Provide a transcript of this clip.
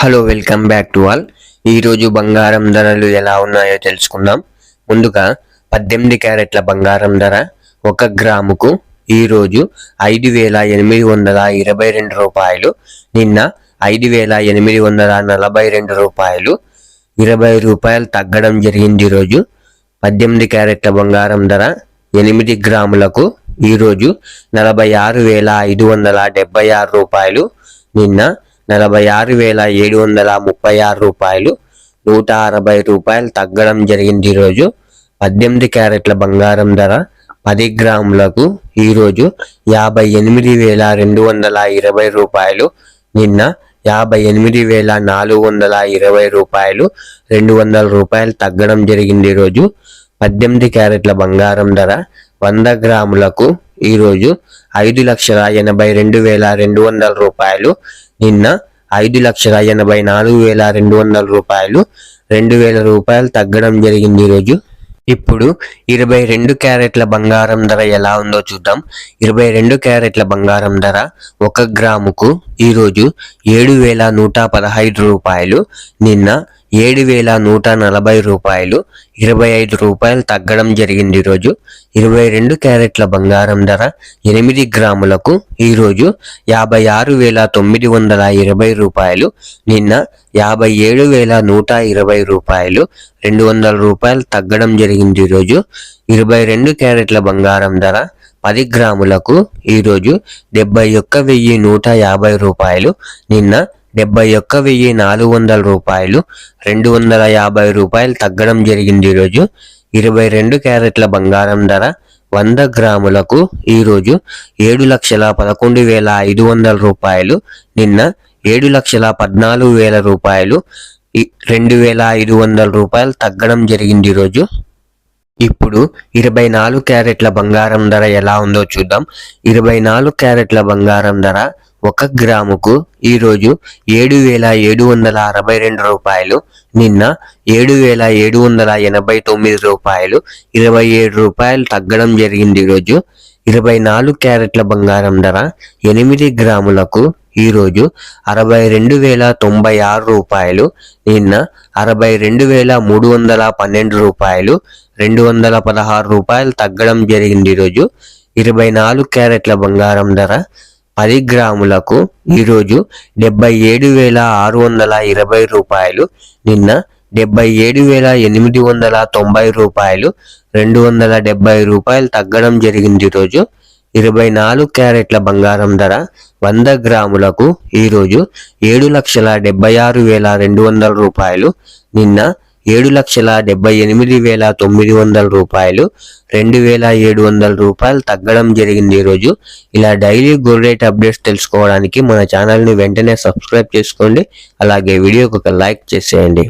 Hello welcome back to all. ఈరోజు బంగారం ధరలు ఎలా ఉన్నాయో తెలుసుకుందాం. ముందుగా 18 క్యారెట్ల బంగారం ధర 1 గ్రాముకు ఈరోజు 5,822 రూపాయలు, నిన్న 5,842 రూపాయలు, 20 రూపాయలు తగ్గడం జరిగింది. ఈరోజు 18 క్యారెట్ల బంగారం ధర 8 గ్రాములకు ఈరోజు 46,576 రూపాయలు, నిన్న 46,736 రూపాయలు, 160 రూపాయలు తగ్గడం జరిగింది. ఈరోజు 18 క్యారెట్ల బంగారం ధర 10 గ్రాములకు ఈరోజు 58,220 రూపాయలు, నిన్న 58,420 రూపాయలు, 200 రూపాయలు తగ్గడం జరిగింది. ఈరోజు 18 క్యారెట్ల బంగారం ధర 100 గ్రాములకు ఈరోజు 5,82,200 రూపాయలు, నిన్న 5,84,200 రూపాయలు, 2,000 రూపాయలు తగ్గడం జరిగింది. ఈరోజు ఇప్పుడు 22 క్యారెట్ల బంగారం ధర ఎలా ఉందో చూద్దాం. 22 క్యారెట్ల బంగారం ధర 1 గ్రాముకు ఈరోజు 7,115 రూపాయలు, నిన్న 7,140 రూపాయలు, 25 రూపాయలు తగ్గడం జరిగింది. ఈరోజు 22 క్యారెట్ల బంగారం ధర 8 గ్రాములకు ఈరోజు 56,920 రూపాయలు, నిన్న 57,120 రూపాయలు, 200 రూపాయలు తగ్గడం జరిగింది. ఈరోజు 22 క్యారెట్ల బంగారం ధర 10 గ్రాములకు ఈరోజు 71,150 రూపాయలు, నిన్న 71,400 రూపాయలు, 250 రూపాయలు తగ్గడం జరిగింది. ఈరోజు 22 క్యారెట్ల బంగారం ధర 100 గ్రాములకు ఈరోజు 7,11,500 రూపాయలు, నిన్న 7,14,000 రూపాయలు, 2,500 రూపాయలు తగ్గడం జరిగింది. ఈరోజు ఇప్పుడు 24 క్యారెట్ల బంగారం ధర ఎలా ఉందో చూద్దాం. 24 క్యారెట్ల బంగారం ధర 1 గ్రాముకు ఈరోజు 7,762 రూపాయలు, నిన్న 7,789 రూపాయలు, 27 రూపాయలు తగ్గడం జరిగింది. ఈరోజు 24 క్యారెట్ల బంగారం ధర 8 గ్రాములకు ఈరోజు 62,096 రూపాయలు, నిన్న 62,312 రూపాయలు, 216 రూపాయలు తగ్గడం జరిగింది. ఈరోజు 24 క్యారెట్ల బంగారం ధర 10 గ్రాములకు ఈరోజు 77,620 రూపాయలు, నిన్న 77,890 రూపాయలు, 270 రూపాయలు తగ్గడం జరిగింది. ఈరోజు 24 క్యారెట్ల బంగారం ధర 100 గ్రాములకు ఈరోజు 7,76,200 రూపాయలు, నిన్న 7,78,900 రూపాయలు, 2,700 రూపాయలు తగ్గడం జరిగింది. ఈరోజు ఇలా డైలీ గోల్డ్ రేట్ అప్డేట్స్ తెలుసుకోవడానికి మన ఛానల్ని వెంటనే సబ్స్క్రైబ్ చేసుకోండి. అలాగే వీడియోకి ఒక లైక్ చేసేయండి.